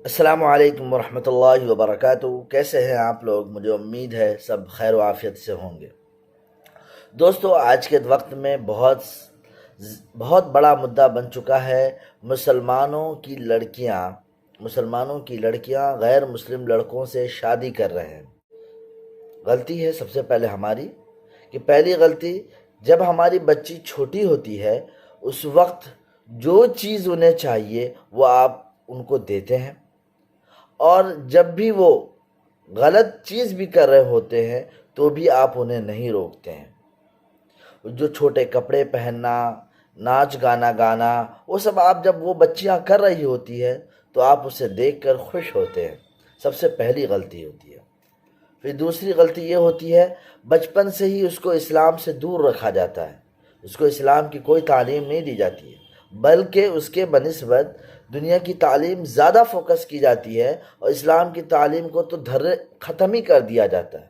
السلام علیکم ورحمۃ اللہ وبرکاتہ۔ کیسے ہیں آپ لوگ؟ مجھے امید ہے سب خیر و عافیت سے ہوں گے۔ دوستو، آج کے وقت میں بہت بڑا مدعا بن چکا ہے مسلمانوں کی لڑکیاں غیر مسلم لڑکوں سے شادی کر رہے ہیں۔ غلطی ہے سب سے پہلے ہماری، کہ پہلی غلطی، جب ہماری بچی چھوٹی ہوتی ہے اس وقت جو چیز انہیں چاہیے وہ آپ ان کو دیتے ہیں، اور جب بھی وہ غلط چیز بھی کر رہے ہوتے ہیں تو بھی آپ انہیں نہیں روکتے ہیں۔ جو چھوٹے کپڑے پہننا، ناچ گانا گانا، وہ سب آپ جب وہ بچیاں کر رہی ہوتی ہے تو آپ اسے دیکھ کر خوش ہوتے ہیں۔ سب سے پہلی غلطی ہوتی ہے۔ پھر دوسری غلطی یہ ہوتی ہے، بچپن سے ہی اس کو اسلام سے دور رکھا جاتا ہے، اس کو اسلام کی کوئی تعلیم نہیں دی جاتی ہے، بلکہ اس کے بنسبت دنیا کی تعلیم زیادہ فوکس کی جاتی ہے، اور اسلام کی تعلیم کو تو ختم ہی کر دیا جاتا ہے،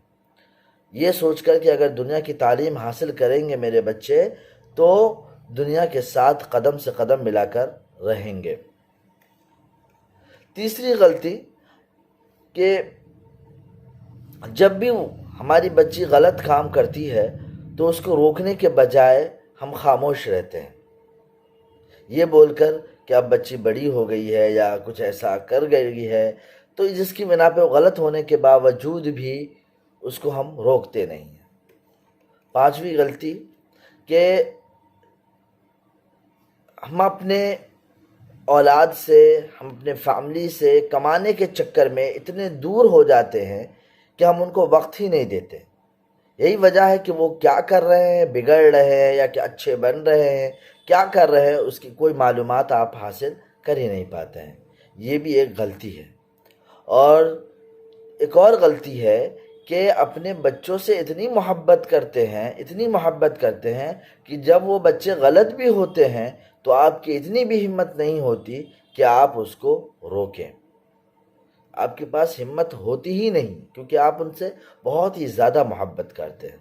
یہ سوچ کر کہ اگر دنیا کی تعلیم حاصل کریں گے میرے بچے تو دنیا کے ساتھ قدم سے قدم ملا کر رہیں گے۔ تیسری غلطی، کہ جب بھی ہماری بچی غلط کام کرتی ہے تو اس کو روکنے کے بجائے ہم خاموش رہتے ہیں، یہ بول کر کہ اب بچی بڑی ہو گئی ہے یا کچھ ایسا کر گئی ہے، تو جس کی بنا پہ غلط ہونے کے باوجود بھی اس کو ہم روکتے نہیں ہیں۔ پانچویں غلطی، کہ ہم اپنے اولاد سے، ہم اپنے فیملی سے کمانے کے چکر میں اتنے دور ہو جاتے ہیں کہ ہم ان کو وقت ہی نہیں دیتے۔ یہی وجہ ہے کہ وہ کیا کر رہے ہیں، بگڑ رہے ہیں یا کہ اچھے بن رہے ہیں، کیا کر رہے ہیں اس کی کوئی معلومات آپ حاصل کر ہی نہیں پاتے ہیں۔ یہ بھی ایک غلطی ہے۔ اور ایک اور غلطی ہے کہ اپنے بچوں سے اتنی محبت کرتے ہیں کہ جب وہ بچے غلط بھی ہوتے ہیں تو آپ کی اتنی بھی ہمت نہیں ہوتی کہ آپ اس کو روکیں۔ آپ کے پاس ہمت ہوتی ہی نہیں، کیونکہ آپ ان سے بہت ہی زیادہ محبت کرتے ہیں۔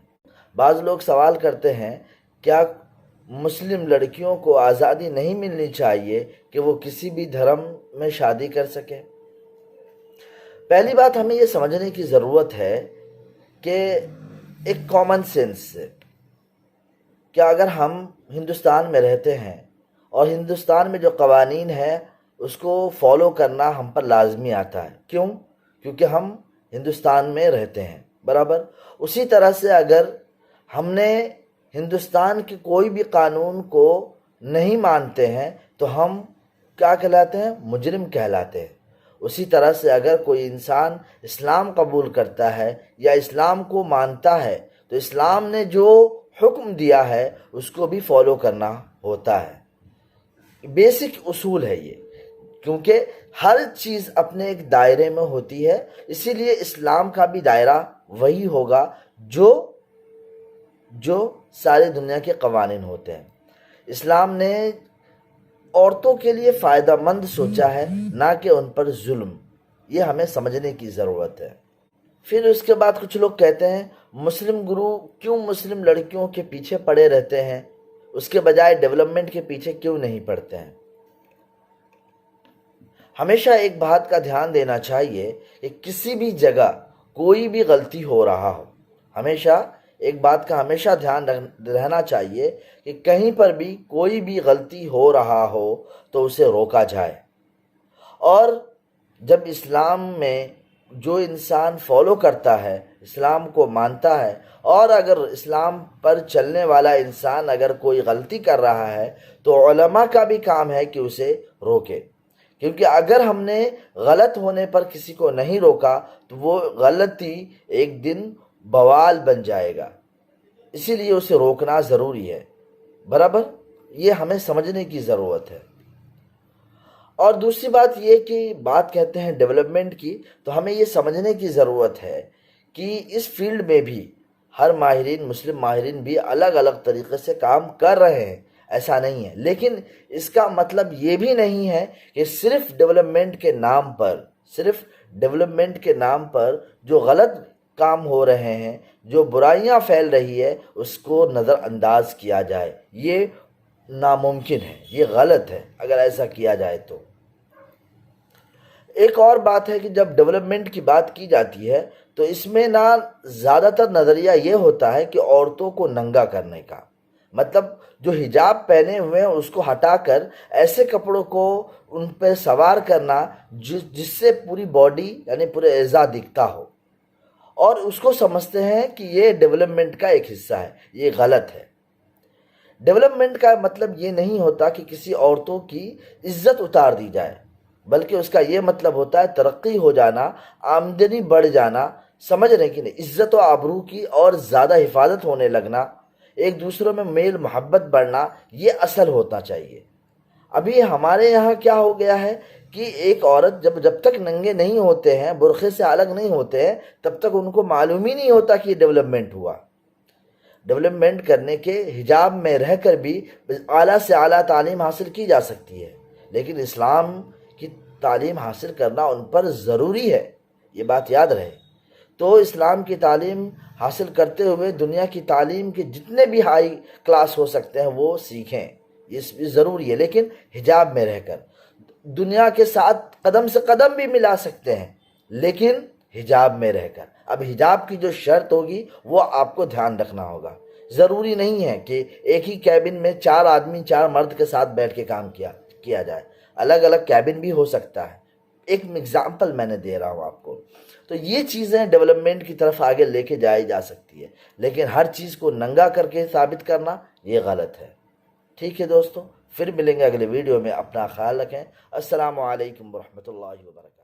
بعض لوگ سوال کرتے ہیں، کیا مسلم لڑکیوں کو آزادی نہیں ملنی چاہیے کہ وہ کسی بھی دھرم میں شادی کر سکیں؟ پہلی بات، ہمیں یہ سمجھنے کی ضرورت ہے کہ ایک کامن سینس سے، کہ اگر ہم ہندوستان میں رہتے ہیں اور ہندوستان میں جو قوانین ہیں اس کو فالو کرنا ہم پر لازمی آتا ہے۔ کیوں؟ کیونکہ ہم ہندوستان میں رہتے ہیں، برابر۔ اسی طرح سے اگر ہم نے ہندوستان کے کوئی بھی قانون کو نہیں مانتے ہیں تو ہم کیا کہلاتے ہیں؟ مجرم کہلاتے ہیں۔ اسی طرح سے اگر کوئی انسان اسلام قبول کرتا ہے یا اسلام کو مانتا ہے تو اسلام نے جو حکم دیا ہے اس کو بھی فالو کرنا ہوتا ہے۔ بیسک اصول ہے یہ، کیونکہ ہر چیز اپنے ایک دائرے میں ہوتی ہے، اسی لیے اسلام کا بھی دائرہ وہی ہوگا جو ساری دنیا کے قوانین ہوتے ہیں۔ اسلام نے عورتوں کے لیے فائدہ مند سوچا ہے، نہ کہ ان پر ظلم۔ یہ ہمیں سمجھنے کی ضرورت ہے۔ پھر اس کے بعد کچھ لوگ کہتے ہیں، مسلم گرو کیوں مسلم لڑکیوں کے پیچھے پڑے رہتے ہیں، اس کے بجائے ڈیولپمنٹ کے پیچھے کیوں نہیں پڑتے ہیں؟ ہمیشہ ایک بات کا دھیان دینا چاہیے کہ کسی بھی جگہ کوئی بھی غلطی ہو رہا ہو، ایک بات کا ہمیشہ دھیان رہنا چاہیے کہ کہیں پر بھی کوئی بھی غلطی ہو رہا ہو تو اسے روکا جائے۔ اور جب اسلام میں جو انسان فالو کرتا ہے، اسلام کو مانتا ہے، اور اگر اسلام پر چلنے والا انسان اگر کوئی غلطی کر رہا ہے تو علماء کا بھی کام ہے کہ اسے روکے، کیونکہ اگر ہم نے غلط ہونے پر کسی کو نہیں روکا تو وہ غلطی ایک دن بوال بن جائے گا، اسی لیے اسے روکنا ضروری ہے، برابر۔ یہ ہمیں سمجھنے کی ضرورت ہے۔ اور دوسری بات یہ کہ بات کہتے ہیں ڈیولپمنٹ کی، تو ہمیں یہ سمجھنے کی ضرورت ہے کہ اس فیلڈ میں بھی ہر مسلم ماہرین بھی الگ الگ طریقے سے کام کر رہے ہیں، ایسا نہیں ہے، لیکن اس کا مطلب یہ بھی نہیں ہے کہ صرف ڈیولپمنٹ کے نام پر جو غلط کام ہو رہے ہیں، جو برائیاں پھیل رہی ہے، اس کو نظر انداز کیا جائے۔ یہ ناممکن ہے، یہ غلط ہے اگر ایسا کیا جائے تو۔ ایک اور بات ہے کہ جب ڈیولپمنٹ کی بات کی جاتی ہے تو اس میں نہ زیادہ تر نظریہ یہ ہوتا ہے کہ عورتوں کو ننگا کرنے کا، مطلب جو حجاب پہنے ہوئے ہیں اس کو ہٹا کر ایسے کپڑوں کو ان پہ سوار کرنا جس سے پوری باڈی یعنی پورے اعضاء دکھتا ہو، اور اس کو سمجھتے ہیں کہ یہ ڈیولپمنٹ کا ایک حصہ ہے۔ یہ غلط ہے۔ ڈیولپمنٹ کا مطلب یہ نہیں ہوتا کہ کسی عورتوں کی عزت اتار دی جائے، بلکہ اس کا یہ مطلب ہوتا ہے ترقی ہو جانا، آمدنی بڑھ جانا، سمجھ رہے کہ نہیں، عزت و آبرو کی اور زیادہ حفاظت ہونے لگنا، ایک دوسروں میں میل محبت بڑھنا، یہ اصل ہونا چاہیے۔ ابھی ہمارے یہاں کیا ہو گیا ہے کہ ایک عورت جب تک ننگے نہیں ہوتے ہیں، برقعے سے الگ نہیں ہوتے ہیں، تب تک ان کو معلوم ہی نہیں ہوتا کہ یہ ڈیولپمنٹ ہوا۔ ڈیولپمنٹ کرنے کے حجاب میں رہ کر بھی اعلیٰ سے اعلیٰ تعلیم حاصل کی جا سکتی ہے، لیکن اسلام کی تعلیم حاصل کرنا ان پر ضروری ہے، یہ بات یاد رہے۔ تو اسلام کی تعلیم حاصل کرتے ہوئے دنیا کی تعلیم کے جتنے بھی ہائی کلاس ہو سکتے ہیں وہ سیکھیں، یہ بھی ضروری ہے، لیکن حجاب میں رہ کر دنیا کے ساتھ قدم سے قدم بھی ملا سکتے ہیں، لیکن حجاب میں رہ کر۔ اب حجاب کی جو شرط ہوگی وہ آپ کو دھیان رکھنا ہوگا۔ ضروری نہیں ہے کہ ایک ہی کیبن میں 4 آدمی 4 مرد کے ساتھ بیٹھ کے کام کیا جائے، الگ الگ کیبن بھی ہو سکتا ہے۔ ایک اگزامپل میں نے دے رہا ہوں آپ کو۔ تو یہ چیزیں ڈیولپمنٹ کی طرف آگے لے کے جائی جا سکتی ہے، لیکن ہر چیز کو ننگا کر کے ثابت کرنا یہ غلط ہے۔ ٹھیک ہے دوستو، پھر ملیں گے اگلے ویڈیو میں، اپنا خیال رکھیں۔ السلام علیکم ورحمۃ اللہ وبرکاتہ۔